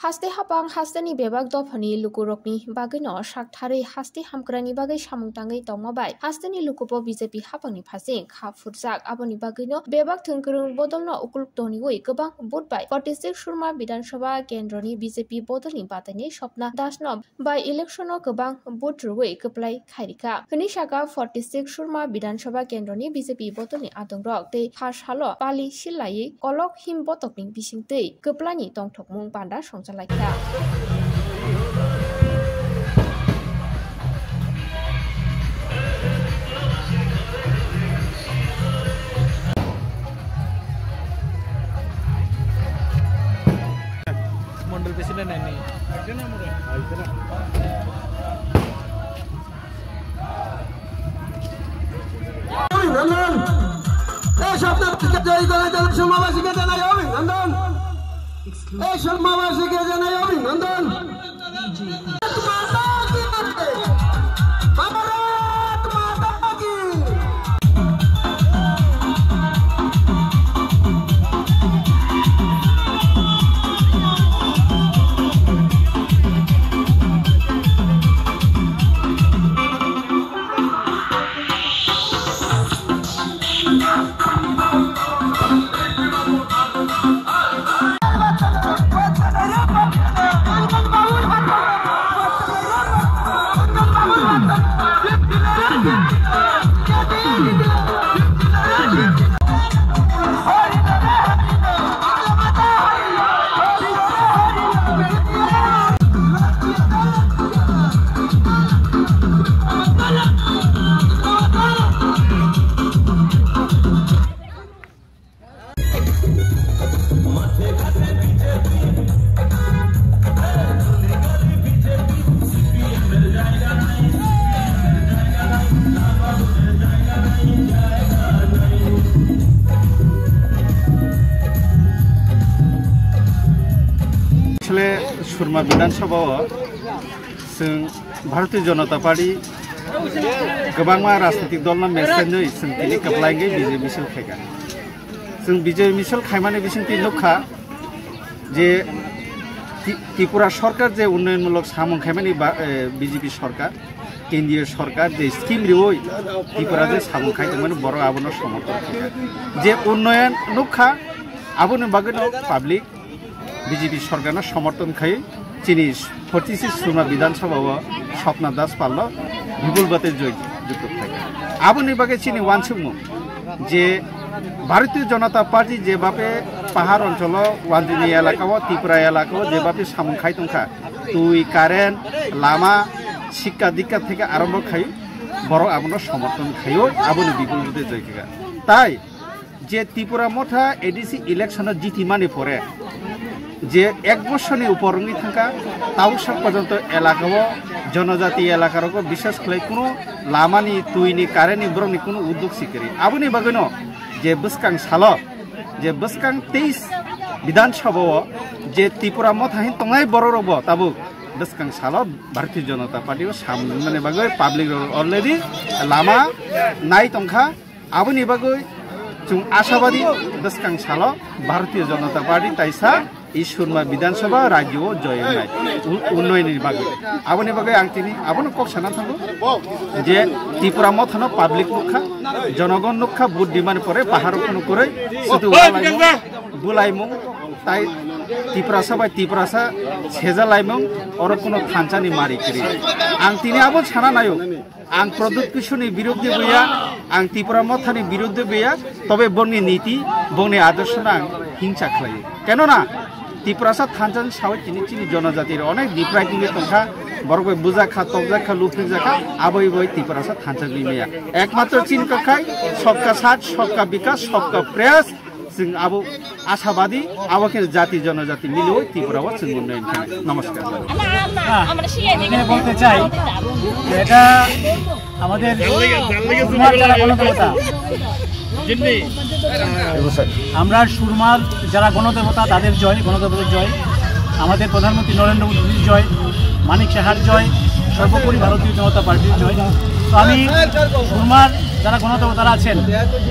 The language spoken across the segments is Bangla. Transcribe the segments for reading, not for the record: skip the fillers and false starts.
Haste hapang hasteni bebak dofani lukurokni bagino sakthari haste hamkrani bagai samungtangai tongmabai hasteni lukupo BJP hapangni phasing kha furjak aboni bagino bebak thungkrung bodolno ukultoni oi gobang botbai 46 surma Bidhan Sabha kendroni BJP bodolni batani Swapna Dasno by electiono gobang botrui keplai khairika hini saka 46 surma Bidhan Sabha kendroni BJP bodolni adongrok tei phashalo pali silai kolok him botokni bisingtei keplani tongthokmung panda songja like that. Mondal President ini. Surma Bidhan Sabha जों भारतीय जनता पार्टी गोबां राजनीतिक दलना मेसेजै जों दिनै कप्लायगे बिजे मिसल खायगा जों बिजे मिसल खायमाने बिसिंति नुखा जे त्रिपुरा सरकार जे उन्नयनमूलक सामं खायमाने बीजेपी सरकार केंद्रीय सरकार जे स्कीम रिवै त्रिपुरा जे सामं खायदोंमोन बर' आबोनो समर्थन खायगा जे उन्नयन नुखा आबोनो बागैनो पाब्लिक बीजेपी सरकारना समर्थन खाय चिनी 46 सुरमा Bidhan Sabha Swapna Das Pallo বিপুল বাতে যুক্ত থাকে আবনি বাগে চিনি ওয়ানসুমু যে ভারতীয় জনতা পার্টি যেভাবে পাহাড় অঞ্চল ওয়ানজিনি এলাকাও ত্রিপুরা এলাকাও যেভাবে সামন খাইতংখা তুই কারেন্ট লামা শিক্ষা দীক্ষা থেকে আরম্ভ খাই বড় আবনো সমর্থন খাইও আবনি বিপুল বাতে জয়গা তাই যে ত্রিপুরা মথা এডিসি ইলেকশনে জিতিমানি পরে যে এক বছরনি উপরঙ্গি থাকা তাওসাক পর্যন্ত এলাকাও জনজাতি এলাকার বিশেষ করে কোনো লামানি তুইনি কারেন্টনি ব্রংনি কোনো উদ্যোগ সিকরি আবনি বাগৈনো যে বসকাং সাল যে বসকাং 23 বিধানসভা যে ত্রিপুরা মথাহিন তংনাই বড় রব তাবু বসকাং সাল ভারতীয় জনতা পার্টি সামনে বাগৈ পাবলিক অলরেডি লামা নাই তংখা আবনি বাগৈ जों आशाबादी बसकां साल भारतीय जनता पार्टी ताइसा এই সুরমা বিধানসভা রাজ্য জয়নাই উন্নয়নের বাগে আবনি বাগে আং তিনি আবনো কক সানা থাকো যে ত্রিপুরা মথানো পাবলিক নুখা জনগণ নুখা ভোট ডিমান্ড পরে পাহাড় কোনো করে শুধু বুলাইমু তাই ত্রিপুরাসা সেজালাইমু ওর কোনো থানচানি মারি করি আং তিনি আবন সানা নায়ক আং প্রদূত কিশোরনি বিরুদ্ধে বইয়া আং ত্রিপুরা মথানি বিরুদ্ধে বইয়া তবে বংনি নীতি বংনি আদর্শ না হিংসা খাই কেননা ত্রিপুরাসা থানচান সাওয়াই চিনি জনজাতির অনেক ডিপ্রাইটিং তংখা বড় বুজাখা তবজাখা লুফিজাখা আবই বই ত্রিপুরাসা থানচানি মেয়া একমাত্র চিন কাখাই সবকা সাথ সবকা বিকাশ সবকা প্রয়াস जों आबो आशाबादी आवाके जाति जनजाति मिले त्रिपुराও जों উন্নয়ন খাই নমস্কার আমরা বলতে চাই এটা আমাদের সুরমার যারা গণদেবতা আমরা সুরমার যারা গণদেবতা তাদের জয় গণদেবতার জয় আমাদের প্রধানমন্ত্রী নরেন্দ্র মোদীর জয় মানিক সাহার জয় সর্বোপরি ভারতীয় জনতা পার্টির জয় তো আমি সুরমার যারা গণদেবতারা আছেন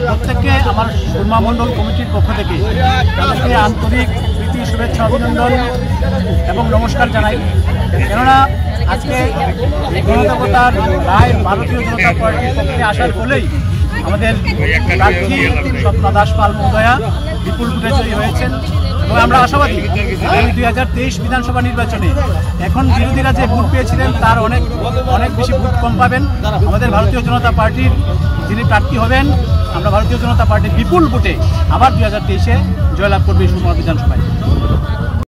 প্রত্যেককে আমার সুরমা মণ্ডল কমিটির পক্ষ থেকে তাদেরকে আন্তরিক প্রীতি শুভেচ্ছা অভিনন্দন এবং নমস্কার জানাই। কেননা আজকে গণদেবতার রায় ভারতীয় জনতা পার্টির পক্ষে আসার ফলেই আমাদের প্রার্থী স্বপ্না দাস পাল মহোদয়া বিপুল ভোটে জয়ী হয়েছেন এবং আমরা আশাবাদী 2023 বিধানসভা নির্বাচনে এখন বিরোধীরা যে ভোট পেয়েছিলেন তার অনেক বেশি ভোট কম পাবেন। আমাদের ভারতীয় জনতা পার্টির যিনি প্রার্থী হবেন, আমরা ভারতীয় জনতা পার্টির বিপুল ভোটে আবার 2023-এ জয়লাভ করবে সুরমা বিধানসভায়।